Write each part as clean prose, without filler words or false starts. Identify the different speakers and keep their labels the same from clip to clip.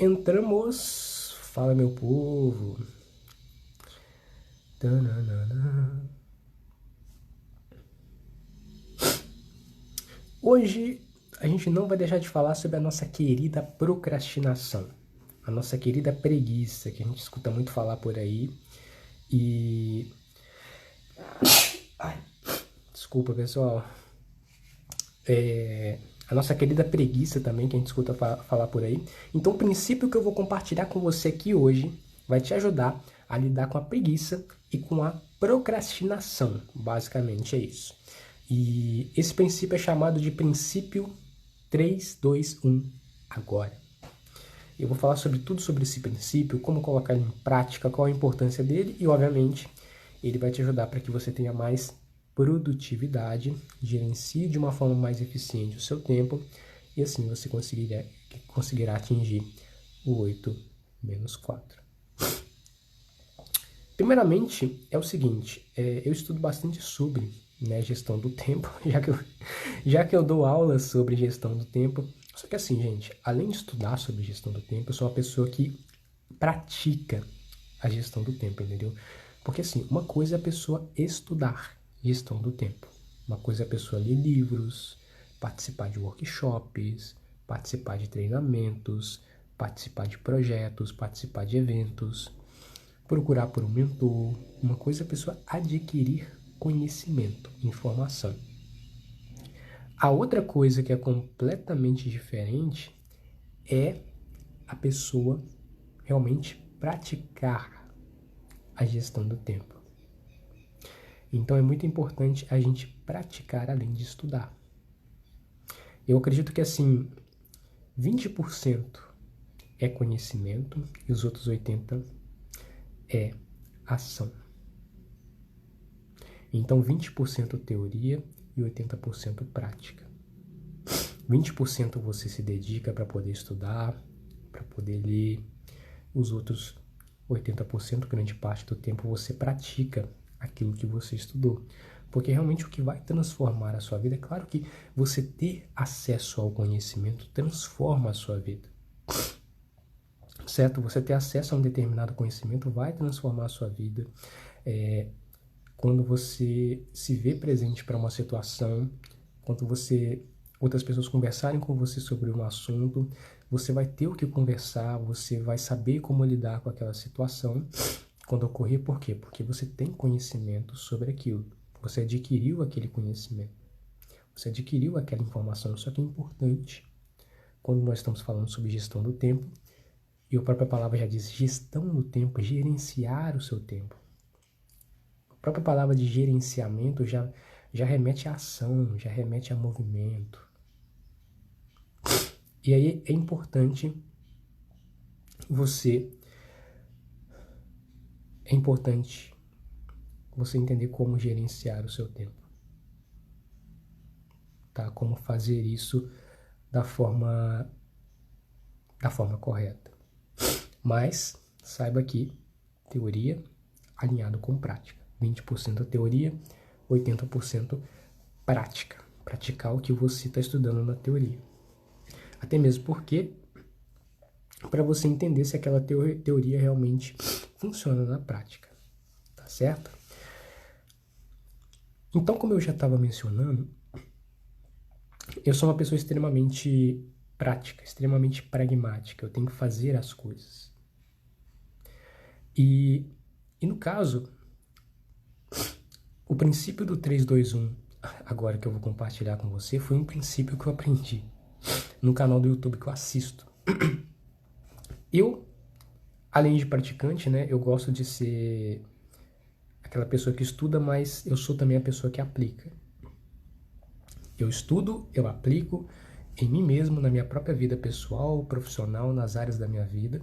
Speaker 1: Entramos. Fala, meu povo. Tananana. Hoje a gente não vai deixar de falar sobre a nossa querida procrastinação, a nossa querida preguiça, que a gente escuta muito falar por aí. E. Ai, desculpa, pessoal. A nossa querida preguiça também, que a gente escuta falar por aí. Então, o princípio que eu vou compartilhar com você aqui hoje vai te ajudar a lidar com a preguiça e com a procrastinação. Basicamente é isso. E esse princípio é chamado de princípio 3-2-1 agora. Eu vou falar sobre tudo sobre esse princípio, como colocar ele em prática, qual a importância dele e, obviamente, ele vai te ajudar para que você tenha mais produtividade, gerencie de uma forma mais eficiente o seu tempo e assim você conseguirá atingir o 8 menos 4. Primeiramente, é o seguinte, eu estudo bastante sobre gestão do tempo, já que eu dou aulas sobre gestão do tempo. Só que assim, gente, além de estudar sobre gestão do tempo, eu sou uma pessoa que pratica a gestão do tempo, entendeu? Porque assim, uma coisa é a pessoa estudar gestão do tempo. Uma coisa é a pessoa ler livros, participar de workshops, participar de treinamentos, participar de projetos, participar de eventos, procurar por um mentor. Uma coisa é a pessoa adquirir conhecimento, informação. A outra coisa que é completamente diferente é a pessoa realmente praticar a gestão do tempo. Então é muito importante a gente praticar além de estudar. Eu acredito que assim, 20% é conhecimento e os outros 80% é ação. Então 20% teoria e 80% prática. 20% você se dedica para poder estudar, para poder ler. Os outros 80%, grande parte do tempo, você pratica aquilo que você estudou. Porque realmente o que vai transformar a sua vida, é claro que você ter acesso ao conhecimento transforma a sua vida. Certo? Você ter acesso a um determinado conhecimento vai transformar a sua vida. Quando você se vê presente para uma situação, quando outras pessoas conversarem com você sobre um assunto, você vai ter o que conversar, você vai saber como lidar com aquela situação quando ocorrer. Por quê? Porque você tem conhecimento sobre aquilo. Você adquiriu aquele conhecimento. Você adquiriu aquela informação. Só que é importante, quando nós estamos falando sobre gestão do tempo, e a própria palavra já diz gestão do tempo, gerenciar o seu tempo. A própria palavra de gerenciamento já remete à ação, já remete a movimento. E aí é importante você entender como gerenciar o seu tempo, tá? Como fazer isso da forma correta. Mas saiba que teoria alinhado com prática. 20% teoria, 80% prática. Praticar o que você está estudando na teoria. Até mesmo porque, para você entender se aquela teoria realmente funciona na prática. Tá certo? Então, como eu já estava mencionando, eu sou uma pessoa extremamente prática, extremamente pragmática. Eu tenho que fazer as coisas. E no caso, o princípio do 3-2-1, agora que eu vou compartilhar com você, foi um princípio que eu aprendi no canal do YouTube que eu assisto. Eu, além de praticante, eu gosto de ser aquela pessoa que estuda, mas eu sou também a pessoa que aplica. Eu estudo, eu aplico em mim mesmo, na minha própria vida pessoal, profissional, nas áreas da minha vida,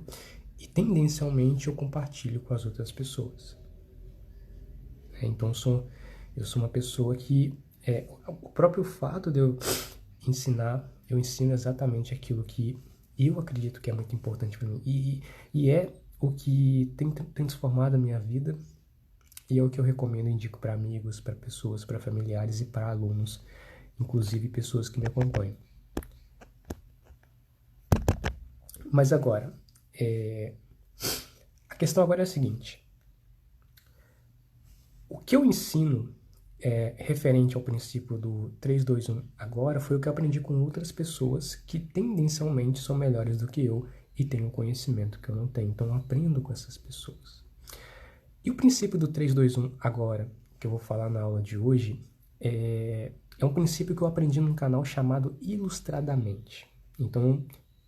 Speaker 1: e tendencialmente eu compartilho com as outras pessoas. Então eu sou uma pessoa que, o próprio fato de eu ensinar, eu ensino exatamente aquilo que eu acredito que é muito importante para mim, e é o que tem transformado a minha vida, e é o que eu recomendo e indico para amigos, para pessoas, para familiares e para alunos, inclusive pessoas que me acompanham. Mas agora, A questão agora é a seguinte: o que eu ensino referente ao princípio do 3-2-1 agora foi o que eu aprendi com outras pessoas que tendencialmente são melhores do que eu e têm um conhecimento que eu não tenho. Então eu aprendo com essas pessoas. E o princípio do 3-2-1 agora, que eu vou falar na aula de hoje, é um princípio que eu aprendi num canal chamado Ilustradamente. Então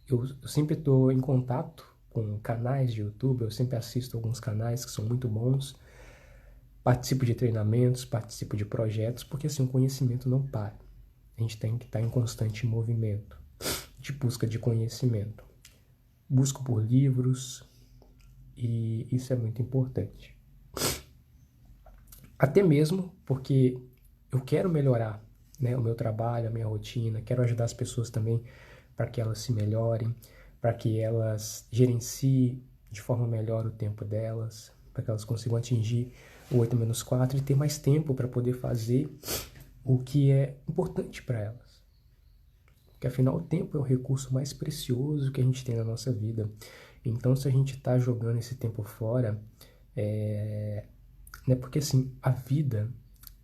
Speaker 1: eu sempre estou em contato com canais de YouTube, eu sempre assisto alguns canais que são muito bons, participo de treinamentos, participo de projetos, porque assim o conhecimento não para. A gente tem que estar em constante movimento de busca de conhecimento. Busco por livros e isso é muito importante. Até mesmo porque eu quero melhorar, né, o meu trabalho, a minha rotina, quero ajudar as pessoas também para que elas se melhorem, para que elas gerenciem de forma melhor o tempo delas, para que elas consigam atingir o 8-4 e ter mais tempo para poder fazer o que é importante para elas. Porque afinal o tempo é o recurso mais precioso que a gente tem na nossa vida. Então se a gente está jogando esse tempo fora, né, porque assim, a vida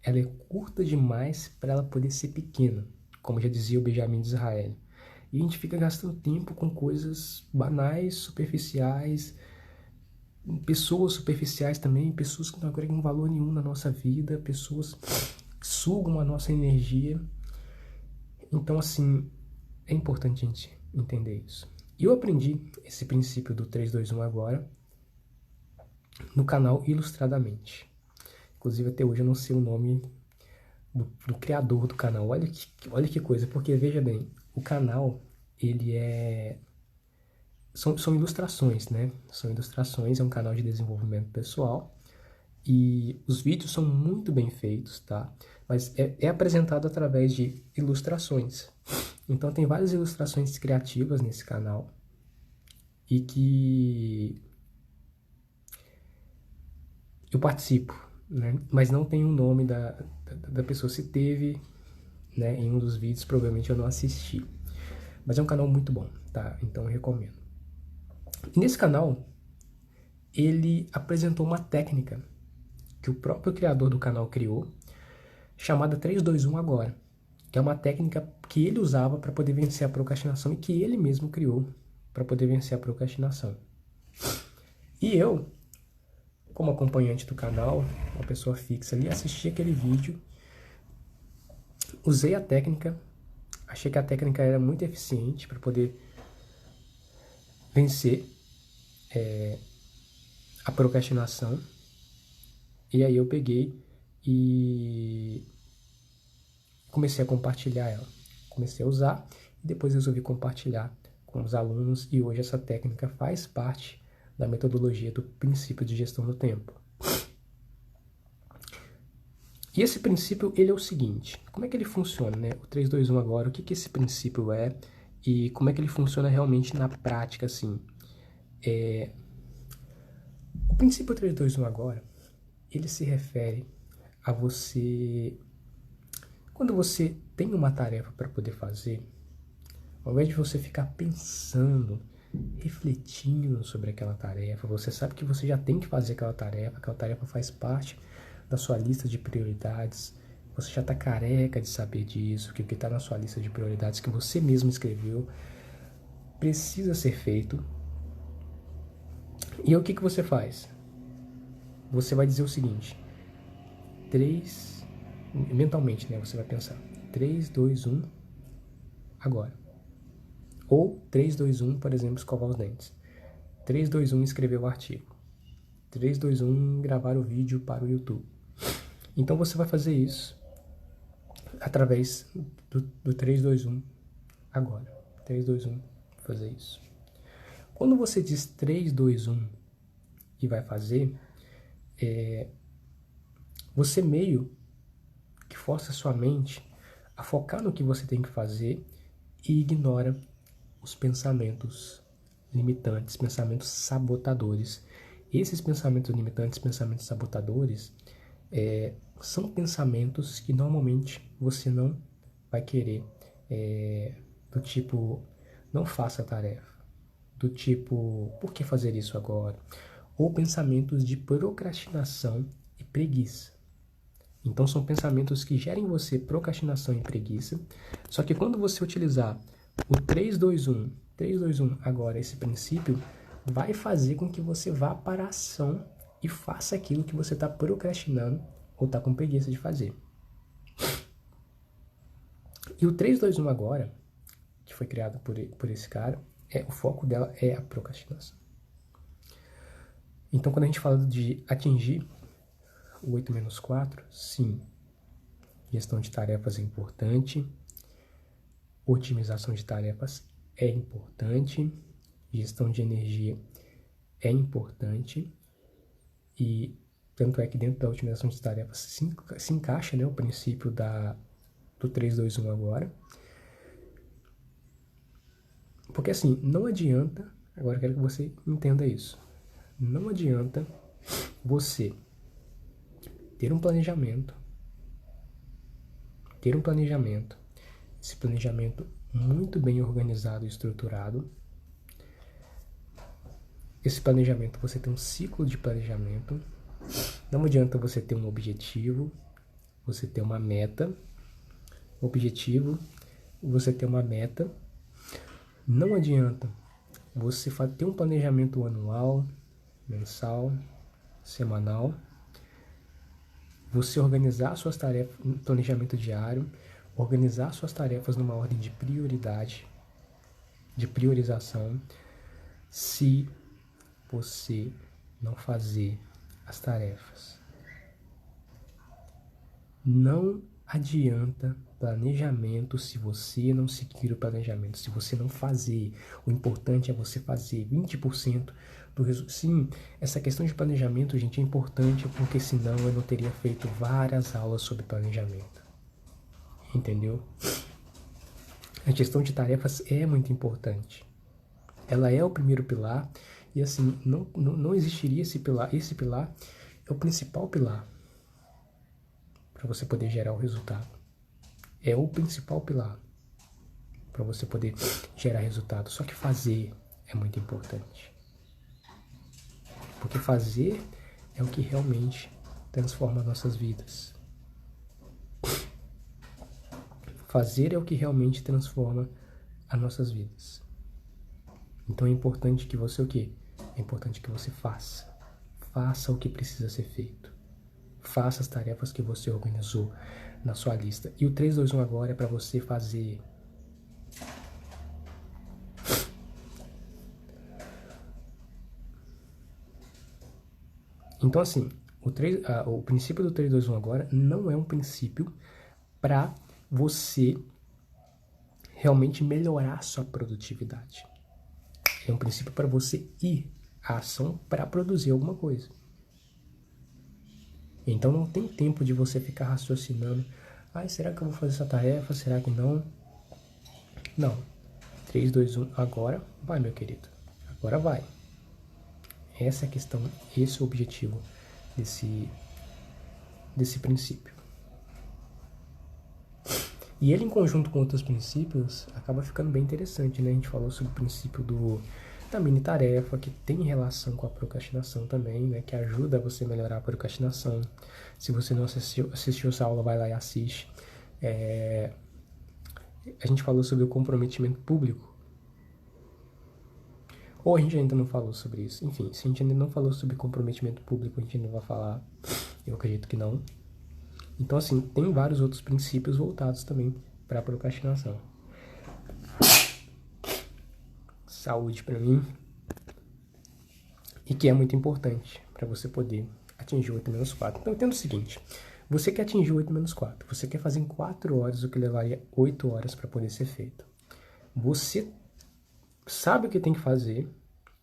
Speaker 1: ela é curta demais para ela poder ser pequena, como já dizia o Benjamin Disraeli. E a gente fica gastando tempo com coisas banais, superficiais, pessoas superficiais também, pessoas que não agregam valor nenhum na nossa vida, pessoas que sugam a nossa energia. Então, assim, é importante a gente entender isso. E eu aprendi esse princípio do 3-2-1 agora no canal Ilustradamente. Inclusive, até hoje eu não sei o nome do criador do canal. Olha que coisa, porque veja bem, o canal, ele é... São ilustrações, né? São ilustrações, é um canal de desenvolvimento pessoal e os vídeos são muito bem feitos, tá? Mas é apresentado através de ilustrações. Então tem várias ilustrações criativas nesse canal e que eu participo, né? Mas não tem o nome da pessoa. Se teve, né, em um dos vídeos, provavelmente eu não assisti. Mas é um canal muito bom, tá? Então eu recomendo. E nesse canal, ele apresentou uma técnica que o próprio criador do canal criou, chamada 3-2-1 agora, que é uma técnica que ele usava para poder vencer a procrastinação e que ele mesmo criou para poder vencer a procrastinação. E eu, como acompanhante do canal, uma pessoa fixa ali, assisti aquele vídeo, usei a técnica, achei que a técnica era muito eficiente para poder vencer a procrastinação. E aí eu peguei e comecei a compartilhar ela. Comecei a usar e depois resolvi compartilhar com os alunos e hoje essa técnica faz parte da metodologia do princípio de gestão do tempo. E esse princípio, ele é o seguinte, como é que ele funciona, né? O 3-2-1 agora, o que esse princípio é e como é que ele funciona realmente na prática, assim. O princípio 3-2-1 agora, ele se refere a você... Quando você tem uma tarefa para poder fazer, ao invés de você ficar pensando, refletindo sobre aquela tarefa, você sabe que você já tem que fazer aquela tarefa faz parte da sua lista de prioridades, você já está careca de saber disso, que o que está na sua lista de prioridades, que você mesmo escreveu, precisa ser feito. E aí, o que você faz? Você vai dizer o seguinte, mentalmente, né? Você vai pensar, 3-2-1, agora. Ou 3-2-1, por exemplo, escovar os dentes. 3-2-1, escrever o artigo. 3-2-1, gravar o vídeo para o YouTube. Então você vai fazer isso através do 3-2-1 agora. 3-2-1, fazer isso. Quando você diz 3-2-1 e vai fazer, você meio que força a sua mente a focar no que você tem que fazer e ignora os pensamentos limitantes, pensamentos sabotadores. Esses pensamentos limitantes, pensamentos sabotadores, são pensamentos que normalmente você não vai querer, do tipo, não faça a tarefa, do tipo, por que fazer isso agora? Ou pensamentos de procrastinação e preguiça. Então são pensamentos que gerem em você procrastinação e preguiça, só que quando você utilizar o 3-2-1 agora, esse princípio, vai fazer com que você vá para a ação e faça aquilo que você está procrastinando ou está com preguiça de fazer. E o 3-2-1 agora, que foi criado por esse cara, o foco dela é a procrastinação. Então, quando a gente fala de atingir o 8-4, sim, gestão de tarefas é importante, otimização de tarefas é importante, gestão de energia é importante, e tanto é que dentro da otimização de tarefas se encaixa, né, o princípio do 3-2-1 agora. Porque assim, não adianta, agora eu quero que você entenda isso, não adianta você ter um planejamento, esse planejamento muito bem organizado e estruturado. Esse planejamento, você tem um ciclo de planejamento. Não adianta você ter um objetivo, você ter uma meta. Objetivo, você ter uma meta. Não adianta você ter um planejamento anual, mensal, semanal. Você organizar suas tarefas, um planejamento diário, organizar suas tarefas numa ordem de prioridade, de priorização. Se você não fazer as tarefas, não adianta planejamento se você não seguir o planejamento, se você não fazer. O importante é você fazer 20% do resultado. Sim, essa questão de planejamento, gente, é importante, porque senão eu não teria feito várias aulas sobre planejamento. Entendeu? A gestão de tarefas é muito importante. Ela é o primeiro pilar, e assim, não existiria esse pilar. Esse pilar é o principal pilar para você poder gerar o resultado. É o principal pilar para você poder gerar resultado. Só que fazer é muito importante. Porque fazer é o que realmente transforma nossas vidas. Fazer é o que realmente transforma as nossas vidas. Então é importante que você o quê? É importante que você faça. Faça o que precisa ser feito. Faça as tarefas que você organizou na sua lista. E o 3-2-1 agora é para você fazer. Então assim, o princípio do 3-2-1 agora não é um princípio para você realmente melhorar a sua produtividade. É um princípio para você ir à ação para produzir alguma coisa. Então não tem tempo de você ficar raciocinando. Será que eu vou fazer essa tarefa? Será que não? Não. 3-2-1, agora vai, meu querido. Agora vai. Essa é a questão, esse é o objetivo desse princípio. E ele, em conjunto com outros princípios, acaba ficando bem interessante, né? A gente falou sobre o princípio da mini-tarefa, que tem relação com a procrastinação também, né? Que ajuda você a melhorar a procrastinação. Se você não assistiu essa aula, vai lá e assiste. A gente falou sobre o comprometimento público. Ou a gente ainda não falou sobre isso. Enfim, se a gente ainda não falou sobre comprometimento público, a gente ainda vai falar. Eu acredito que não. Então, assim, tem vários outros princípios voltados também para a procrastinação. Saúde para mim. E que é muito importante para você poder atingir o 8-4. Então, entenda o seguinte. Você quer atingir o 8-4. Você quer fazer em 4 horas o que levaria 8 horas para poder ser feito. Você sabe o que tem que fazer.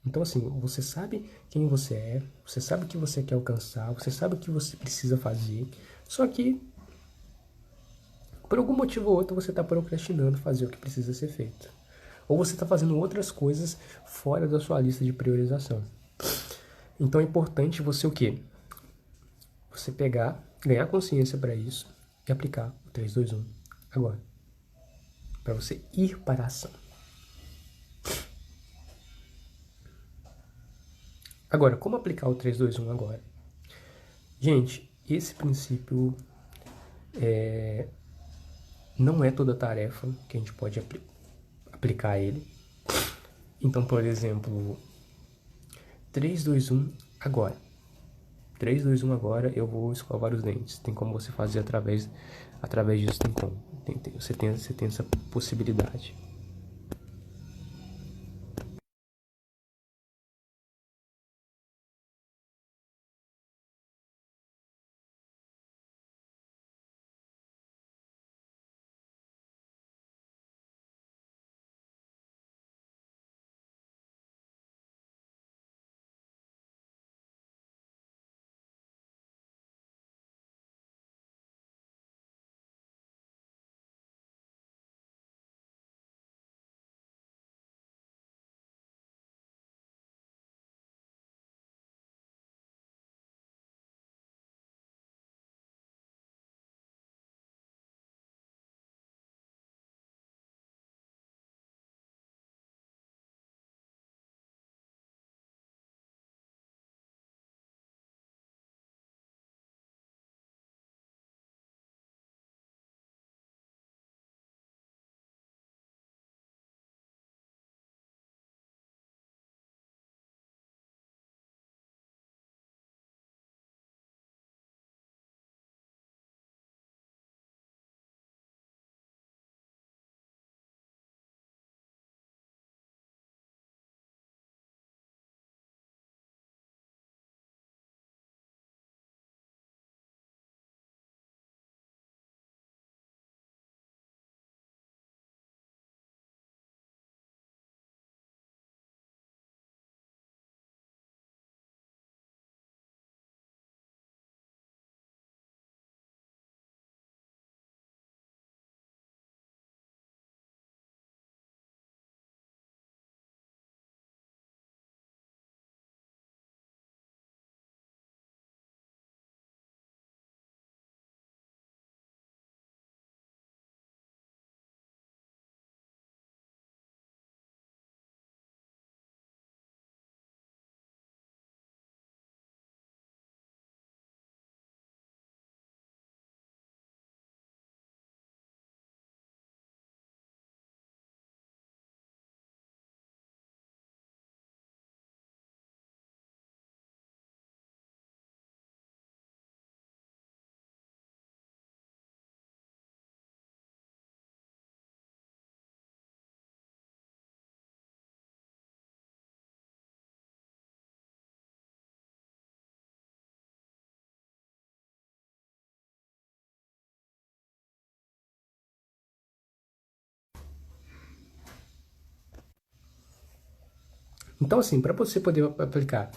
Speaker 1: Então, assim, você sabe quem você é. Você sabe o que você quer alcançar. Você sabe o que você precisa fazer. Só que, por algum motivo ou outro, você está procrastinando fazer o que precisa ser feito. Ou você está fazendo outras coisas fora da sua lista de priorização. Então é importante você o quê? Você pegar, ganhar consciência para isso e aplicar o 3-2-1 agora. Para você ir para a ação. Agora, como aplicar o 3-2-1 agora? Gente, esse princípio não é toda tarefa que a gente pode aplicar ele. Então, por exemplo, 3-2-1 agora. 3-2-1 agora, eu vou escovar os dentes. Tem como você fazer através disso, tem como. Você tem essa possibilidade. Então, assim, para você poder aplicar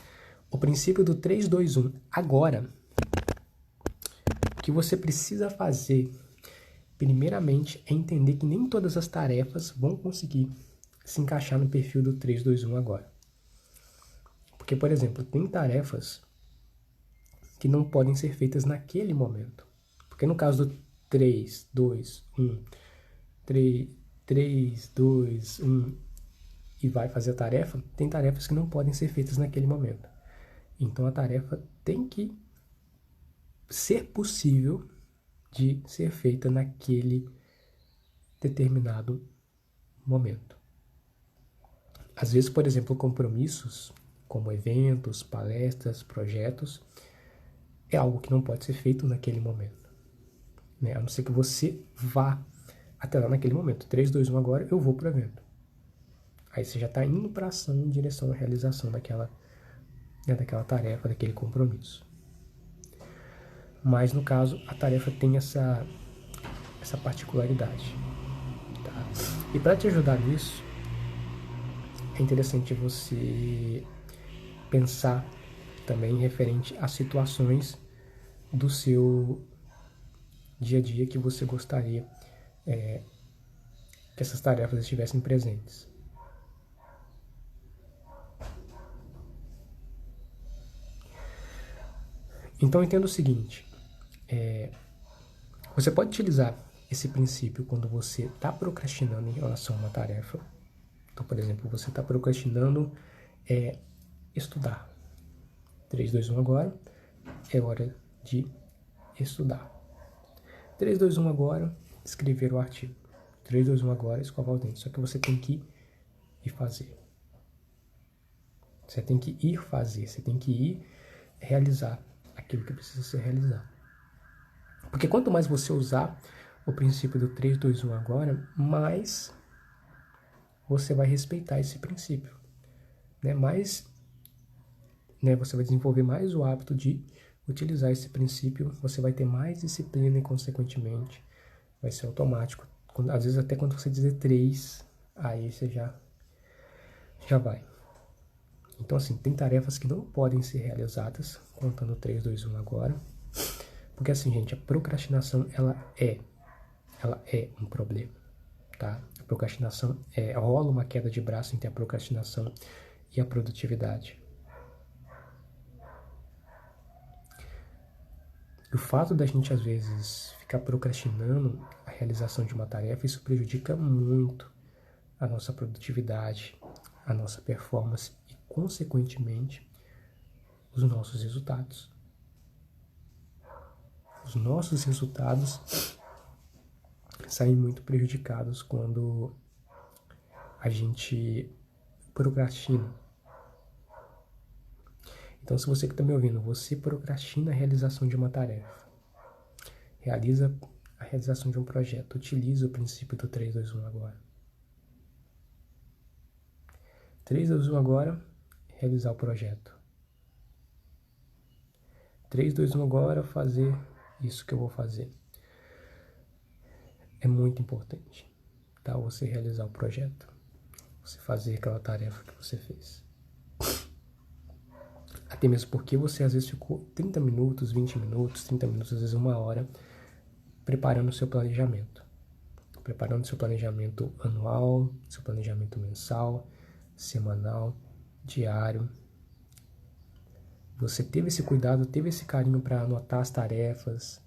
Speaker 1: o princípio do 3-2-1 agora, o que você precisa fazer, primeiramente, é entender que nem todas as tarefas vão conseguir se encaixar no perfil do 3-2-1 agora. Porque, por exemplo, tem tarefas que não podem ser feitas naquele momento. Porque no caso do 3-2-1, 3-2-1 e vai fazer a tarefa, tem tarefas que não podem ser feitas naquele momento. Então a tarefa tem que ser possível de ser feita naquele determinado momento. Às vezes, por exemplo, compromissos, como eventos, palestras, projetos, é algo que não pode ser feito naquele momento, né? A não ser que você vá até lá naquele momento. 3-2-1 agora, eu vou para o evento. Aí você já está indo para a ação em direção à realização daquela tarefa, daquele compromisso. Mas no caso, a tarefa tem essa particularidade. Tá? E para te ajudar nisso, é interessante você pensar também referente a situações do seu dia a dia que você gostaria que essas tarefas estivessem presentes. Então entenda o seguinte, você pode utilizar esse princípio quando você está procrastinando em relação a uma tarefa. Então, por exemplo, você está procrastinando estudar. 3, 2, 1 agora, é hora de estudar. 3, 2, 1 agora, escrever o artigo. 3, 2, 1 agora, escovar o dente. Só que você tem que ir fazer. Você tem que ir fazer, você tem que ir realizar aquilo que precisa ser realizado. Porque quanto mais você usar o princípio do 3, 2, 1 agora, mais você vai respeitar esse princípio. Mais, você vai desenvolver mais o hábito de utilizar esse princípio, você vai ter mais disciplina e, consequentemente, vai ser automático. Às vezes, até quando você dizer 3, aí você já vai. Então, assim, tem tarefas que não podem ser realizadas, contando 3, 2, 1 agora. Porque, assim, gente, a procrastinação, ela é um problema, tá? A procrastinação rola uma queda de braço entre a procrastinação e a produtividade. O fato da gente, às vezes, ficar procrastinando a realização de uma tarefa, isso prejudica muito a nossa produtividade, a nossa performance e, consequentemente, os nossos resultados. Os nossos resultados saem muito prejudicados quando a gente procrastina. Então, se você que está me ouvindo, você procrastina a realização de uma tarefa, realiza a realização de um projeto, utiliza o princípio do 3, 2, 1 agora. 3, 2, 1 agora, realizar o projeto. 3, 2, 1 agora, fazer isso que eu vou fazer. É muito importante, tá? Você realizar o projeto, você fazer aquela tarefa que você fez. Até mesmo porque você às vezes ficou 30 minutos, 20 minutos, 30 minutos, às vezes 1 hora, preparando o seu planejamento. Preparando seu planejamento anual, seu planejamento mensal, semanal, diário. Você teve esse cuidado, teve esse carinho para anotar as tarefas,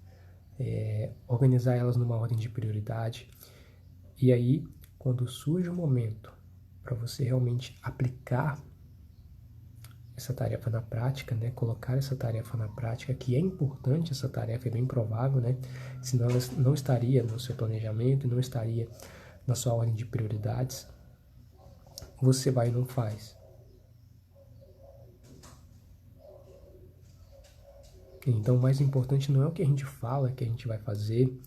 Speaker 1: organizar elas numa ordem de prioridade. E aí, quando surge o momento para você realmente aplicar essa tarefa na prática, colocar essa tarefa na prática, que é importante, essa tarefa é bem provável, senão ela não estaria no seu planejamento, não estaria na sua ordem de prioridades, você vai e não faz. Então, o mais importante não é o que a gente fala que a gente vai fazer,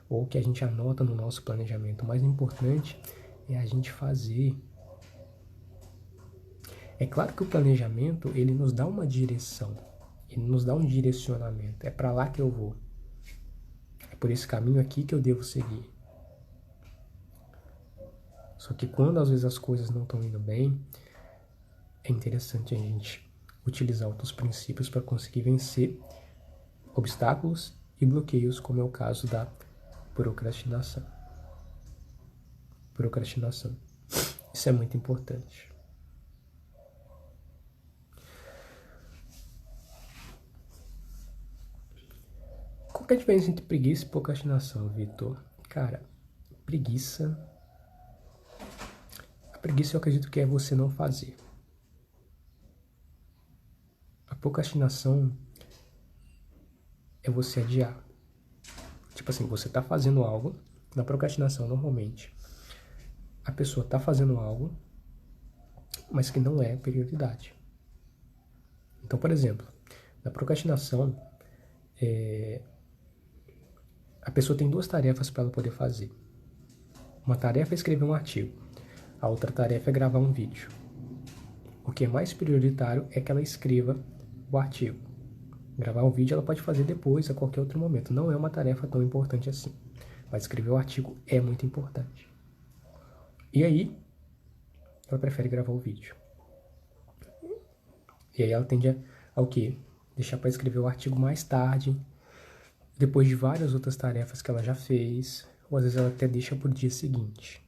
Speaker 1: ou o que a gente anota no nosso planejamento. O mais importante é a gente fazer. É claro que o planejamento, ele nos dá uma direção, ele nos dá um direcionamento. É para lá que eu vou. É por esse caminho aqui que eu devo seguir. Só que quando às vezes as coisas não estão indo bem, é interessante a gente utilizar outros princípios para conseguir vencer obstáculos e bloqueios, como é o caso da procrastinação. Procrastinação. Isso é muito importante. Qual que é a diferença entre preguiça e procrastinação, Vitor? Cara, preguiça... A preguiça eu acredito que é você não fazer. A procrastinação é você adiar. Tipo assim, você tá fazendo algo, na procrastinação normalmente, a pessoa tá fazendo algo, mas que não é prioridade. Então, por exemplo, na procrastinação, a pessoa tem 2 tarefas para ela poder fazer. Uma tarefa é escrever um artigo, a outra tarefa é gravar um vídeo. O que é mais prioritário é que ela escreva o artigo. Gravar um vídeo ela pode fazer depois, a qualquer outro momento. Não é uma tarefa tão importante assim. Mas escrever o artigo é muito importante. E aí, ela prefere gravar o vídeo. E aí ela tende ao quê? Deixar para escrever o artigo mais tarde, depois de várias outras tarefas que ela já fez, ou às vezes ela até deixa para o dia seguinte.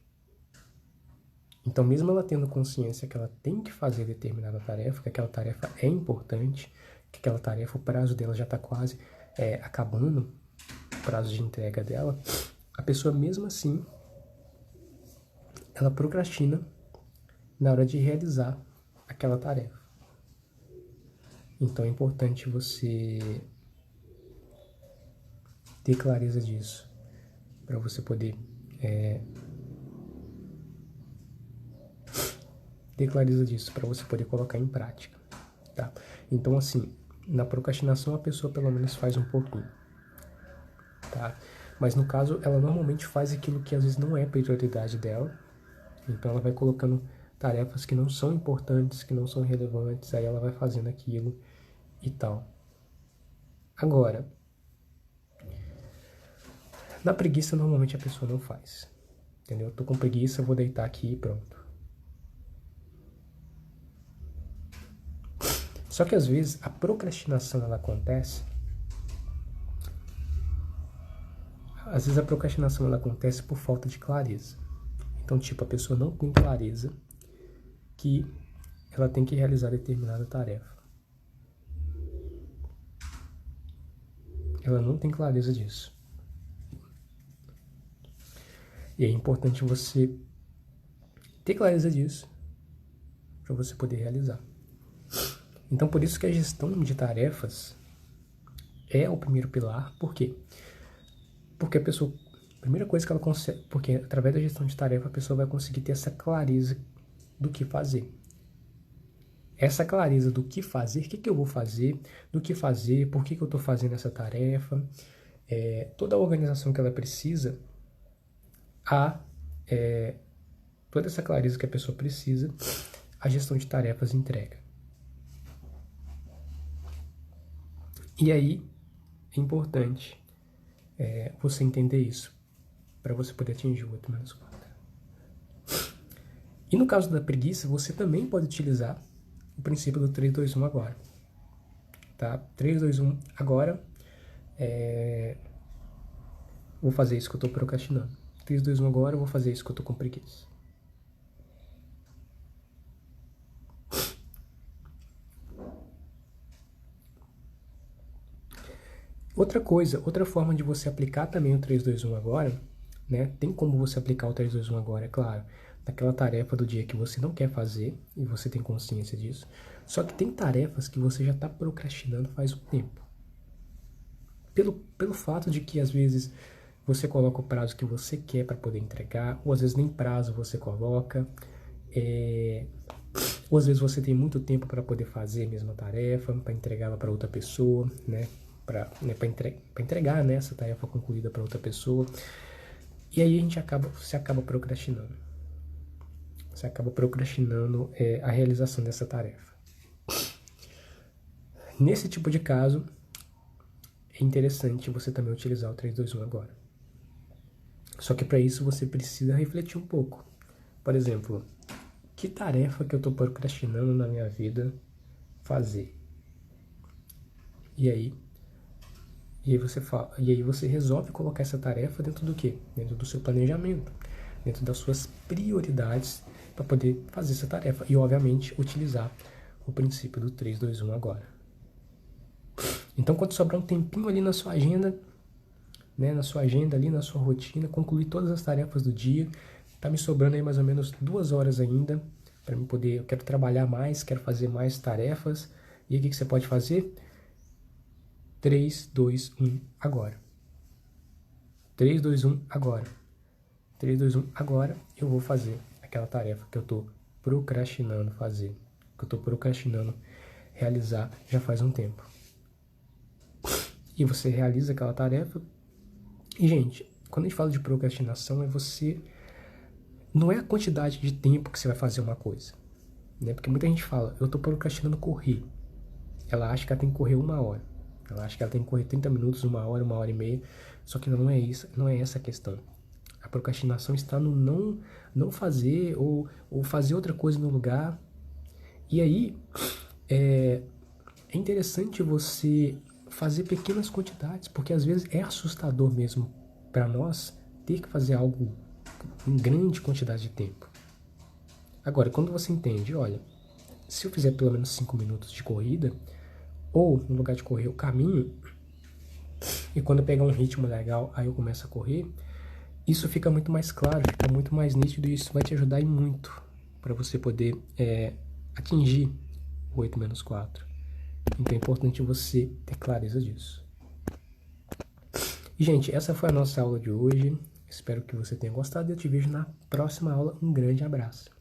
Speaker 1: Então, mesmo ela tendo consciência que ela tem que fazer determinada tarefa, que aquela tarefa é importante, que aquela tarefa, o prazo dela já está quase acabando, o prazo de entrega dela, a pessoa mesmo assim, ela procrastina na hora de realizar aquela tarefa. Então é importante você ter clareza disso, para você poder colocar em prática, tá? Então, assim, na procrastinação a pessoa pelo menos faz um pouquinho, tá? Mas no caso, ela normalmente faz aquilo que às vezes não é prioridade dela, então ela vai colocando tarefas que não são importantes, que não são relevantes, aí ela vai fazendo aquilo e tal. Agora, na preguiça normalmente a pessoa não faz, entendeu? Eu tô com preguiça, vou deitar aqui e pronto. Só que às vezes a procrastinação ela acontece. Às vezes a procrastinação ela acontece por falta de clareza. Então, tipo, a pessoa não tem clareza que ela tem que realizar determinada tarefa. Ela não tem clareza disso. E é importante você ter clareza disso para você poder realizar. Então, por isso que a gestão de tarefas é o primeiro pilar. Por quê? Porque a pessoa, a primeira coisa que ela consegue, porque através da gestão de tarefa a pessoa vai conseguir ter essa clareza do que fazer. Essa clareza do que fazer, o que eu vou fazer, do que fazer, por que eu estou fazendo essa tarefa, toda a organização que ela precisa, toda essa clareza que a pessoa precisa, a gestão de tarefas entrega. E aí é importante você entender isso, para você poder atingir o 8-4. E no caso da preguiça, você também pode utilizar o princípio do 3-2-1 agora. Tá? 3-2-1 agora, vou fazer isso que eu estou procrastinando. 3-2-1 agora, eu vou fazer isso que eu estou com preguiça. Outra coisa, outra forma de você aplicar também o 3-2-1 agora, né? Tem como você aplicar o 3-2-1 agora, é claro, naquela tarefa do dia que você não quer fazer, e você tem consciência disso. Só que tem tarefas que você já está procrastinando faz um tempo. Pelo fato de que às vezes você coloca o prazo que você quer para poder entregar, ou às vezes nem prazo você coloca, ou às vezes você tem muito tempo para poder fazer a mesma tarefa, para entregá-la para outra pessoa, né? Para entregar, né, essa tarefa concluída para outra pessoa. E aí você acaba procrastinando. Você acaba procrastinando a realização dessa tarefa. Nesse tipo de caso, é interessante você também utilizar o 3-2-1 agora. Só que para isso você precisa refletir um pouco. Por exemplo, que tarefa que eu estou procrastinando na minha vida fazer? E aí você resolve colocar essa tarefa dentro do quê? Dentro do seu planejamento, dentro das suas prioridades para poder fazer essa tarefa. E, obviamente, utilizar o princípio do 3-2-1 agora. Então, quando sobrar um tempinho ali na sua agenda, né, na sua agenda ali, na sua rotina, concluir todas as tarefas do dia, tá me sobrando aí mais ou menos 2 horas ainda para me poder, eu quero trabalhar mais, quero fazer mais tarefas. E aí, o que você pode fazer? 3, 2, 1, agora. 3, 2, 1, agora. 3, 2, 1, agora eu vou fazer aquela tarefa que eu tô procrastinando fazer, que eu tô procrastinando realizar já faz um tempo. E você realiza aquela tarefa. E, gente, quando a gente fala de procrastinação, não é a quantidade de tempo que você vai fazer uma coisa, né? Porque muita gente fala, eu tô procrastinando correr. Ela acha que ela tem que correr 1 hora. Ela acha que ela tem que correr 30 minutos, 1 hora, 1 hora e meia. Só que não é isso, não é essa a questão. A procrastinação está no não fazer ou fazer outra coisa no lugar. E aí, é interessante você fazer pequenas quantidades, porque às vezes é assustador mesmo para nós ter que fazer algo em grande quantidade de tempo. Agora, quando você entende, olha, se eu fizer pelo menos 5 minutos de corrida, ou no lugar de correr eu caminho, e quando eu pegar um ritmo legal, aí eu começo a correr, isso fica muito mais claro, fica muito mais nítido, e isso vai te ajudar e muito para você poder atingir o 8-4. Então é importante você ter clareza disso. E, gente, essa foi a nossa aula de hoje. Espero que você tenha gostado e eu te vejo na próxima aula. Um grande abraço.